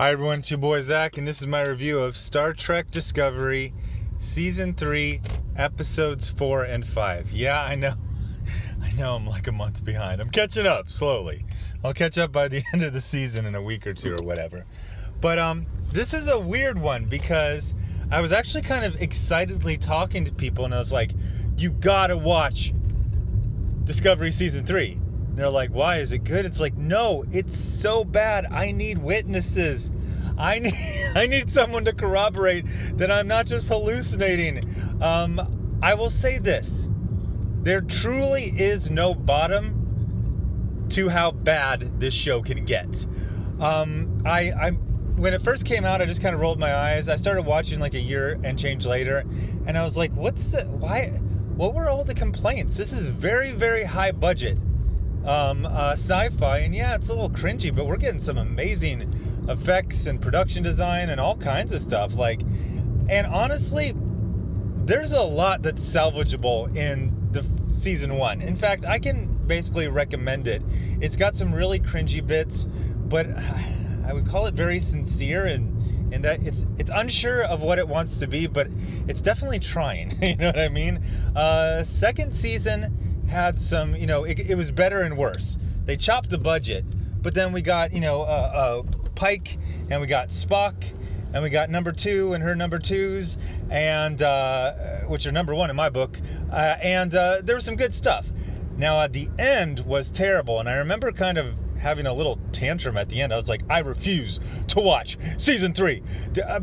Hi everyone, it's your boy Zach, and this is my review of Star Trek Discovery, Season 3, Episodes 4 and 5. Yeah, I know I'm like a month behind. I'm catching up, slowly. I'll catch up by the end of the season in a week or two or whatever. But this is a weird one because I was actually kind of excitedly talking to people, and I was like, you gotta watch Discovery Season 3. They're like, why? Is it good? It's like, no, it's so bad. I need witnesses. I need someone to corroborate that I'm not just hallucinating. I will say this. There truly is no bottom to how bad this show can get. When it first came out, I just kind of rolled my eyes. I started watching like a year and change later, and I was like, what were all the complaints? This is very, very high budget sci-fi, and yeah, it's a little cringy, but we're getting some amazing effects and production design and all kinds of stuff. And honestly, there's a lot that's salvageable in the season 1. In fact, I can basically recommend it. It's got some really cringy bits, but I would call it very sincere and that it's unsure of what it wants to be, but it's definitely trying. You know what I mean? Second season had some, it was better and worse. They chopped the budget, but then we got, Pike, and we got Spock, and we got number 2 and her number 2s, and which are number 1 in my book, and there was some good stuff. Now, at the end was terrible, and I remember kind of having a little tantrum at the end. I was like, I refuse to watch season 3,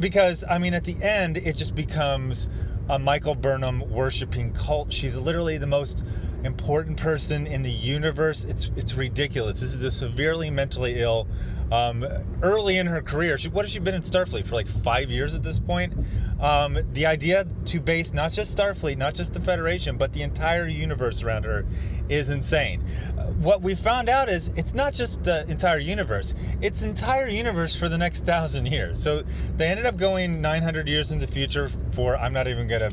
because, at the end, it just becomes a Michael Burnham worshiping cult. She's literally the most important person in the universe. It's ridiculous. This is a severely mentally ill, early in her career. What has she been in Starfleet for, like 5 years at this point? The idea to base not just Starfleet, not just the Federation, but the entire universe around her is insane. What we found out is it's not just the entire universe, it's the entire universe for the next 1,000 years. So they ended up going 900 years in the future for, I'm not even gonna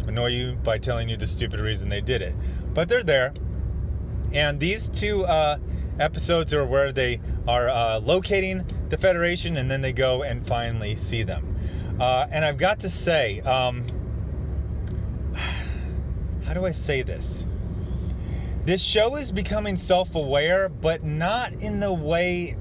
annoy you by telling you the stupid reason they did it, but they're there. And these 2 episodes are where they are locating the Federation, and then they go and finally see them. And I've got to say, how do I say this? This show is becoming self-aware, but not in the way...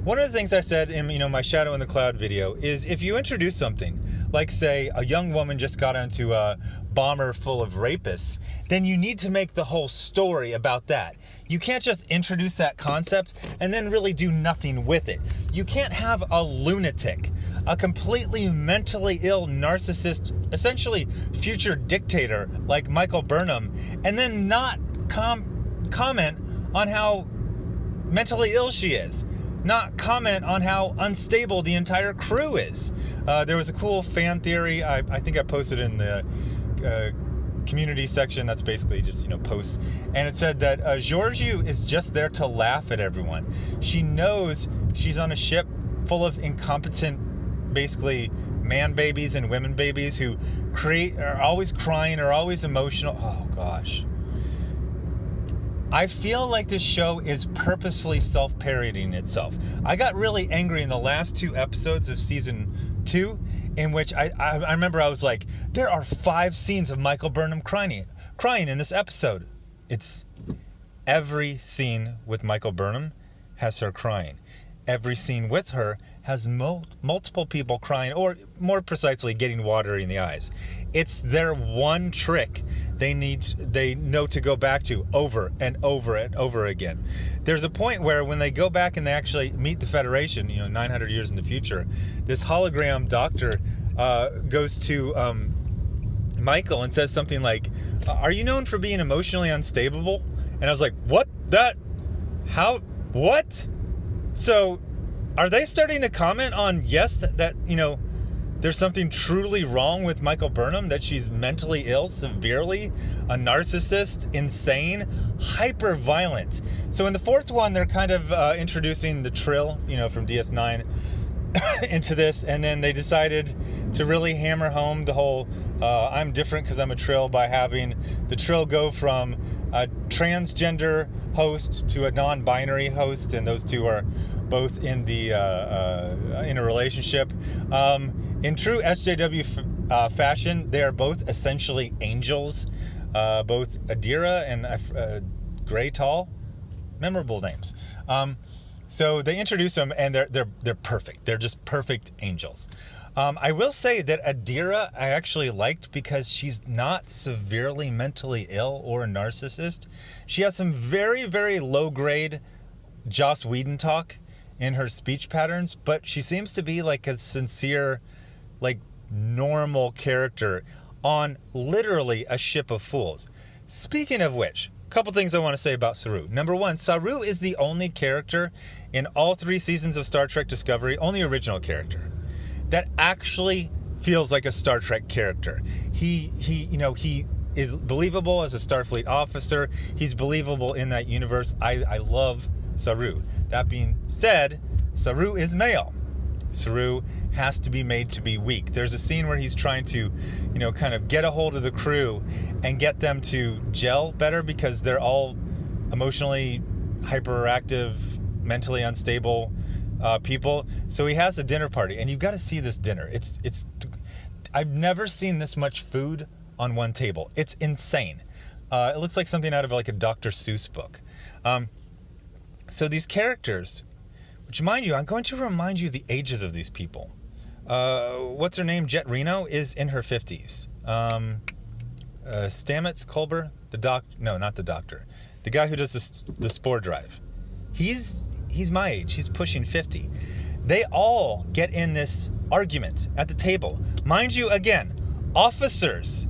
One of the things I said in my Shadow in the Cloud video is, if you introduce something, like say a young woman just got onto a bomber full of rapists, then you need to make the whole story about that. You can't just introduce that concept and then really do nothing with it. You can't have a lunatic, a completely mentally ill narcissist, essentially future dictator like Michael Burnham, and then not comment on how mentally ill she is. Not comment on how unstable the entire crew is. There was a cool fan theory. I think I posted in the community section. That's basically just posts, and it said that Georgiou is just there to laugh at everyone. She knows she's on a ship full of incompetent, basically man babies and women babies who are always crying or always emotional. Oh gosh. I feel like this show is purposefully self-parodying itself. I got really angry in the last 2 episodes of season 2, in which I remember I was like, there are 5 scenes of Michael Burnham crying in this episode. It's every scene with Michael Burnham has her crying. Every scene with her has multiple people crying, or more precisely, getting watery in the eyes. It's their one trick they know to go back to over and over and over again. There's a point where when they go back and they actually meet the Federation, 900 years in the future, this hologram doctor goes to Michael and says something like, are you known for being emotionally unstable? And I was like, what? What? So are they starting to comment on, yes, that there's something truly wrong with Michael Burnham, that she's mentally ill, severely, a narcissist, insane, hyper violent. So in the 4th one, they're kind of introducing the Trill, from DS9 into this, and then they decided to really hammer home the whole I'm different because I'm a Trill by having the Trill go from a transgender host to a non-binary host, and those 2 are both in the in a relationship. In true SJW fashion, they are both essentially angels. Both Adira and Grey Tall, memorable names. So they introduce them, and they're perfect. They're just perfect angels. I will say that Adira I actually liked because she's not severely mentally ill or a narcissist. She has some very, very low-grade Joss Whedon talk in her speech patterns, but she seems to be like a sincere, like normal character on literally a ship of fools. Speaking of which, a couple things I want to say about Saru. Number one, Saru is the only character in all 3 seasons of Star Trek Discovery, only original character, that actually feels like a Star Trek character. He is believable as a Starfleet officer. He's believable in that universe. I love Saru. That being said, Saru is male. Saru has to be made to be weak. There's a scene where he's trying to, kind of get a hold of the crew and get them to gel better because they're all emotionally hyperactive, mentally unstable people. So he has a dinner party, and you've got to see this dinner. It's I've never seen this much food on one table. It's insane. It looks like something out of like a Dr. Seuss book. So these characters, which mind you, I'm going to remind you the ages of these people. What's her name? Jet Reno is in her 50s. Stamets Culber, not the doctor. The guy who does the spore drive. He's my age. He's pushing 50. They all get in this argument at the table. Mind you, again, officers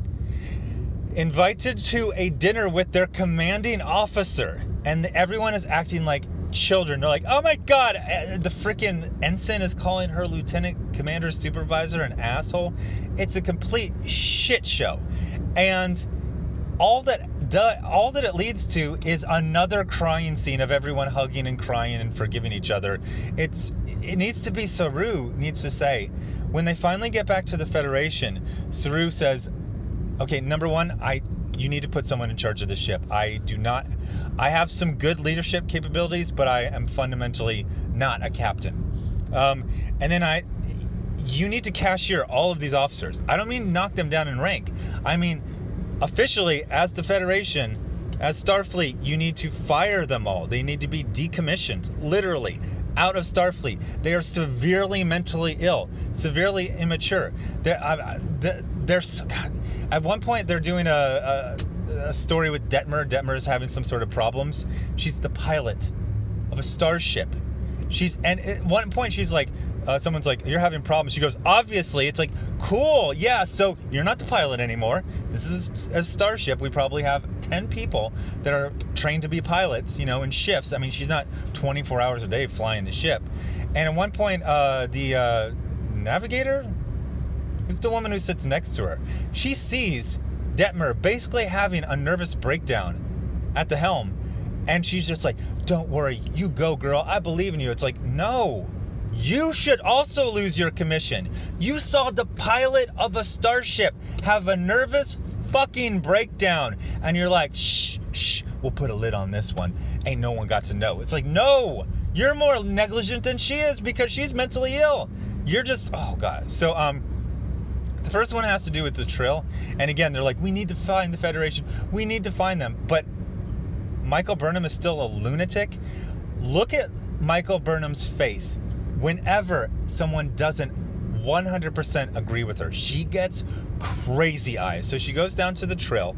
invited to a dinner with their commanding officer, and everyone is acting like children. They're like, oh my god, the freaking ensign is calling her lieutenant commander supervisor an asshole. It's a complete shit show, and all that it leads to is another crying scene of everyone hugging and crying and forgiving each other. It needs to be Saru needs to say, when they finally get back to the Federation, Saru says, okay, number one, you need to put someone in charge of the ship. I have some good leadership capabilities, but I am fundamentally not a captain. And then you need to cashier all of these officers. I don't mean knock them down in rank. I mean, officially, as the Federation, as Starfleet, you need to fire them all. They need to be decommissioned, literally, out of Starfleet. They are severely mentally ill, severely immature. They're so, God, at one point, they're doing a story with Detmer. Detmer is having some sort of problems. She's the pilot of a starship. And at one point, she's like, someone's like, you're having problems. She goes, obviously. It's like, cool, yeah, so you're not the pilot anymore. This is a starship. We probably have 10 people that are trained to be pilots, in shifts. I mean, she's not 24 hours a day flying the ship. And at one point, the navigator, who's the woman who sits next to her, she sees Detmer basically having a nervous breakdown at the helm. And she's just like, don't worry, you go, girl. I believe in you. It's like, no. You should also lose your commission. You saw the pilot of a starship have a nervous fucking breakdown, and you're like, shh, we'll put a lid on this one. Ain't no one got to know. It's like, no, you're more negligent than she is because she's mentally ill. You're just, oh God. So, the first one has to do with the Trill. And again, they're like, we need to find the Federation. We need to find them. But Michael Burnham is still a lunatic. Look at Michael Burnham's face. Whenever someone doesn't 100% agree with her, she gets crazy eyes. So she goes down to the Trill,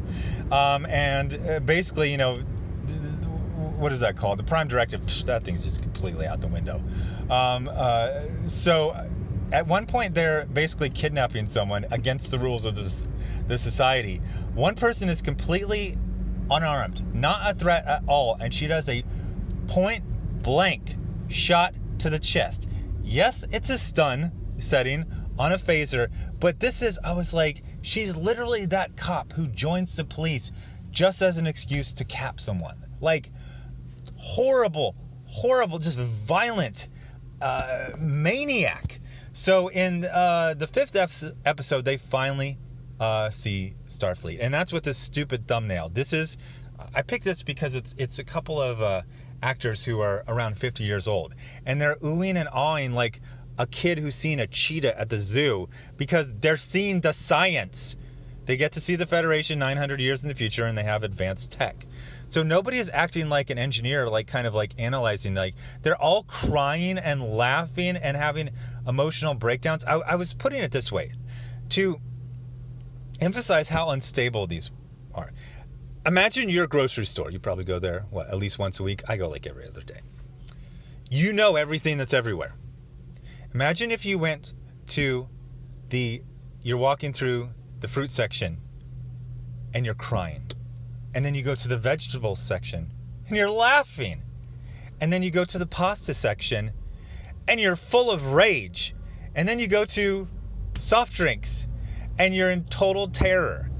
and basically, what is that called? The Prime Directive. That thing's just completely out the window. So at one point, they're basically kidnapping someone against the rules of the society. One person is completely unarmed, not a threat at all, and she does a point blank shot to the chest. Yes, it's a stun setting on a phaser, but I was like, she's literally that cop who joins the police just as an excuse to cap someone. Like, horrible, just violent maniac. So in the 5th episode, they finally see Starfleet, and that's with this stupid thumbnail. I picked this because it's a couple of actors who are around 50 years old, and they're oohing and awing like a kid who's seen a cheetah at the zoo because they're seeing the science. They get to see the Federation 900 years in the future, and they have advanced tech. So nobody is acting like an engineer, like kind of like analyzing. Like they're all crying and laughing and having emotional breakdowns. I was putting it this way to emphasize how unstable these are. Imagine your grocery store. You probably go there, at least once a week? I go like every other day. You know everything that's everywhere. Imagine if you went to you're walking through the fruit section and you're crying. And then you go to the vegetable section and you're laughing. And then you go to the pasta section and you're full of rage. And then you go to soft drinks and you're in total terror.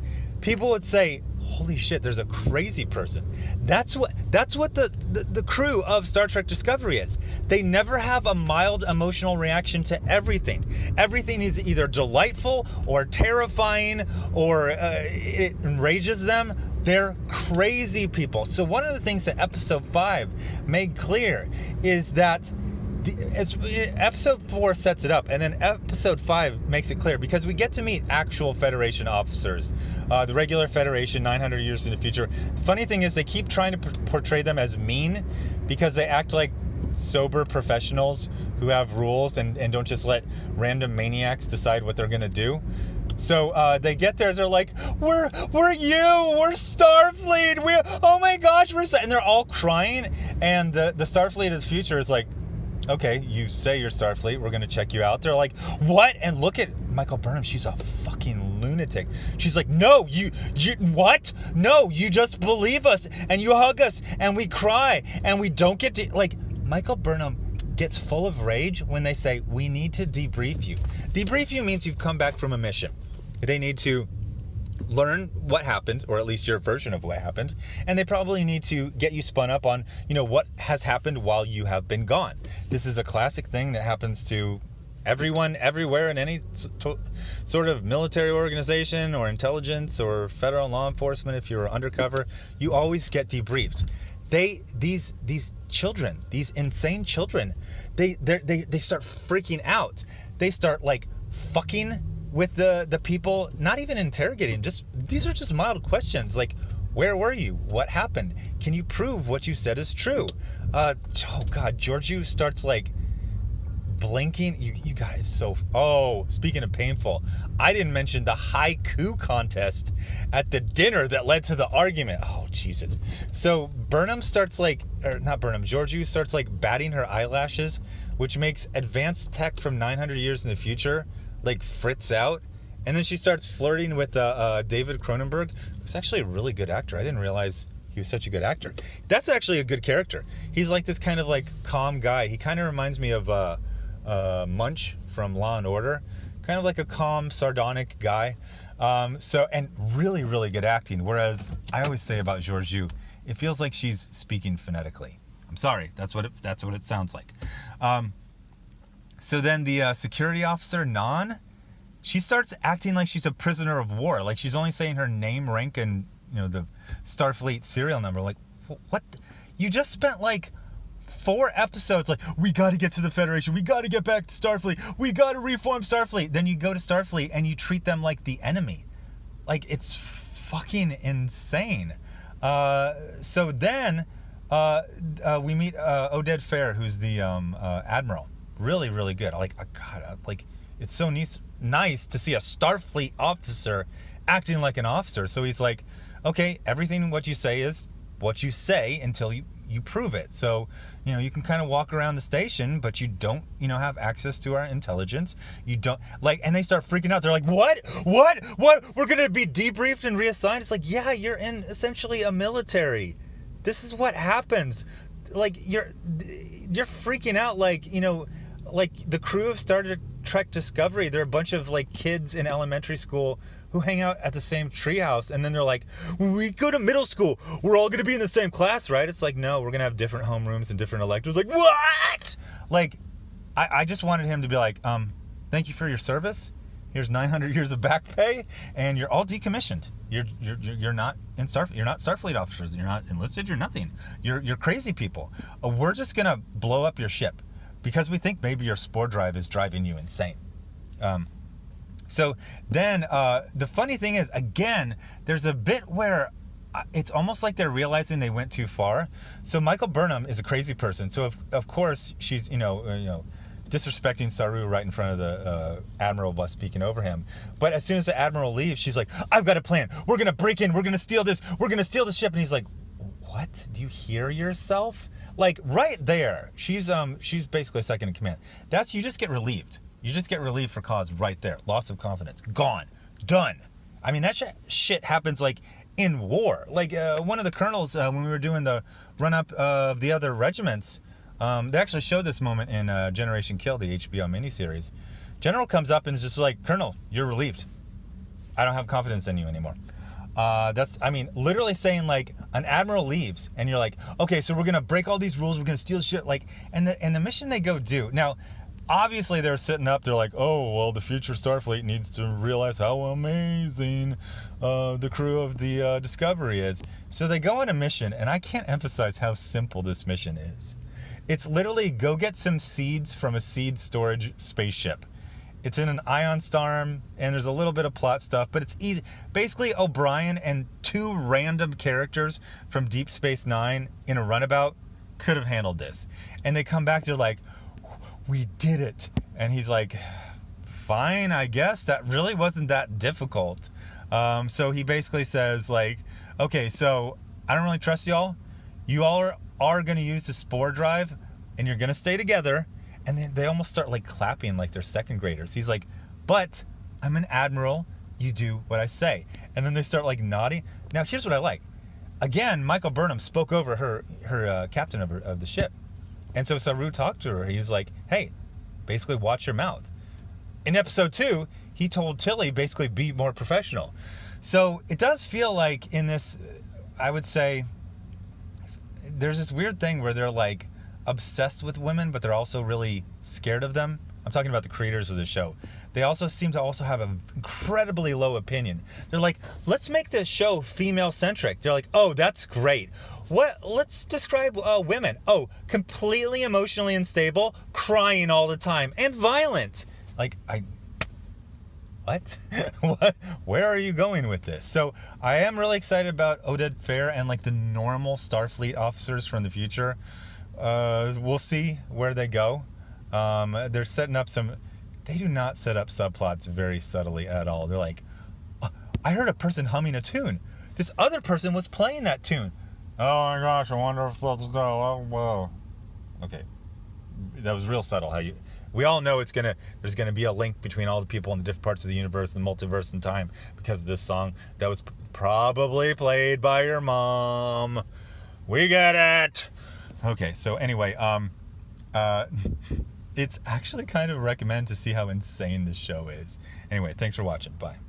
People would say, holy shit, there's a crazy person. That's what the crew of Star Trek Discovery is. They never have a mild emotional reaction to everything. Everything is either delightful or terrifying or it enrages them. They're crazy people. So one of the things that episode 5 made clear is that episode 4 sets it up, and then episode 5 makes it clear because we get to meet actual Federation officers, the regular Federation 900 years in the future. The funny thing is they keep trying to portray them as mean because they act like sober professionals who have rules and don't just let random maniacs decide what they're going to do. So they get there, they're like, we're Starfleet, oh my gosh, and they're all crying, and the Starfleet of the future is like, okay, you say you're Starfleet, we're going to check you out. They're like, what? And look at Michael Burnham, she's a fucking lunatic. She's like, no, you what? No, you just believe us, and you hug us, and we cry, and we don't get to, like, Michael Burnham gets full of rage when they say, we need to debrief you. Debrief you means you've come back from a mission. They need to learn what happened, or at least your version of what happened, and they probably need to get you spun up on, what has happened while you have been gone. This is a classic thing that happens to everyone, everywhere, in any sort of military organization or intelligence or federal law enforcement. If you're undercover, you always get debriefed. These children, these insane children, they start freaking out. They start like fucking with the people, not even interrogating, just these are just mild questions like, where were you? What happened? Can you prove what you said is true? Oh God, Georgiou starts like blinking. You guys, speaking of painful, I didn't mention the haiku contest at the dinner that led to the argument. Oh Jesus. So Georgiou starts like batting her eyelashes, which makes advanced tech from 900 years in the future like fritz out, and then she starts flirting with David Cronenberg, who's actually a really good actor. I didn't realize he was such a good actor. That's actually a good character. He's like this kind of like calm guy. He kind of reminds me of Munch from Law and Order, kind of like a calm, sardonic guy. And really, really good acting. Whereas I always say about Georgiou, it feels like she's speaking phonetically. I'm sorry, that's what it sounds like. So then the security officer, Nan, she starts acting like she's a prisoner of war. Like she's only saying her name, rank, and the Starfleet serial number. Like, what? You just spent like 4 episodes like, we got to get to the Federation. We got to get back to Starfleet. We got to reform Starfleet. Then you go to Starfleet and you treat them like the enemy. Like, it's fucking insane. So then we meet Oded Fehr, who's the admiral. Really, really good. It's so nice to see a Starfleet officer acting like an officer. So he's like, okay, everything what you say is what you say until you prove it. So, you can kind of walk around the station, but you don't, have access to our intelligence. You don't, and they start freaking out. They're like, what? We're going to be debriefed and reassigned? It's like, yeah, you're in essentially a military. This is what happens. Like, you're freaking out like the crew of Star Trek Discovery. They're a bunch of like kids in elementary school who hang out at the same treehouse, and then they're like, when we go to middle school, we're all going to be in the same class, right? It's like, no, we're going to have different homerooms and different electives. Like, what? Like, I just wanted him to be like, thank you for your service. Here's 900 years of back pay, and you're all decommissioned. You're not in Starfleet. You're not Starfleet officers. You're not enlisted. You're nothing. You're crazy people. We're just gonna blow up your ship because we think maybe your spore drive is driving you insane. So then the funny thing is, again, there's a bit where it's almost like they're realizing they went too far. So Michael Burnham is a crazy person. So of course she's disrespecting Saru right in front of the admiral by speaking over him. But as soon as the admiral leaves, she's like, "I've got a plan. We're gonna break in. We're gonna steal this. We're gonna steal the ship." And he's like, "What? Do you hear yourself?" Like right there, she's basically second in command. That's you just get relieved. You just get relieved for cause right there. Loss of confidence. Gone. Done. I mean, that shit happens like in war. Like one of the colonels, when we were doing the run-up of the other regiments, they actually showed this moment in Generation Kill, the HBO miniseries. General comes up and is just like, "Colonel, you're relieved. I don't have confidence in you anymore." Literally saying like an admiral leaves and you're like, "Okay, so we're going to break all these rules. We're going to steal shit." Like, and the mission they go do. Now, obviously they're sitting up, they're like, "Oh, well, the future Starfleet needs to realize how amazing the crew of the Discovery is." So they go on a mission, and I can't emphasize how simple this mission is. It's literally go get some seeds from a seed storage spaceship. It's in an ion storm, and there's a little bit of plot stuff, but it's easy. Basically, O'Brien and two random characters from Deep Space Nine in a runabout could have handled this. And they come back, they're like, "We did it." And he's like, "Fine, I guess. That really wasn't that difficult." So he basically says like, "Okay, so I don't really trust y'all. You all are going to use the spore drive and you're going to stay together." And then they almost start like clapping like they're second graders. He's like, "But I'm an admiral. You do what I say." And then they start like nodding. Now, here's what I like. Again, Michael Burnham spoke over her captain of the ship. And so Saru talked to her. He was like, "Hey, basically watch your mouth." In episode 2, he told Tilly basically be more professional. So it does feel like in this, I would say, there's this weird thing where they're like obsessed with women, but they're also really scared of them. I'm talking about the creators of the show. They also seem to also have an incredibly low opinion. They're like, "Let's make the show female-centric." They're like, "Oh, that's great. Let's describe women. Oh, completely emotionally unstable, crying all the time, and violent." Like, what? What? Where are you going with this? So I am really excited about Oded Fehr and like the normal Starfleet officers from the future. We'll see where they go. They're setting up they do not set up subplots very subtly at all. They're like, "I heard a person humming a tune. This other person was playing that tune. Oh my gosh, I wonder if that's whoa." Okay. That was real subtle we all know there's gonna be a link between all the people in the different parts of the universe and the multiverse and time because of this song that was probably played by your mom. We get it. Okay, so anyway, it's actually kind of recommend to see how insane this show is. Anyway, thanks for watching. Bye.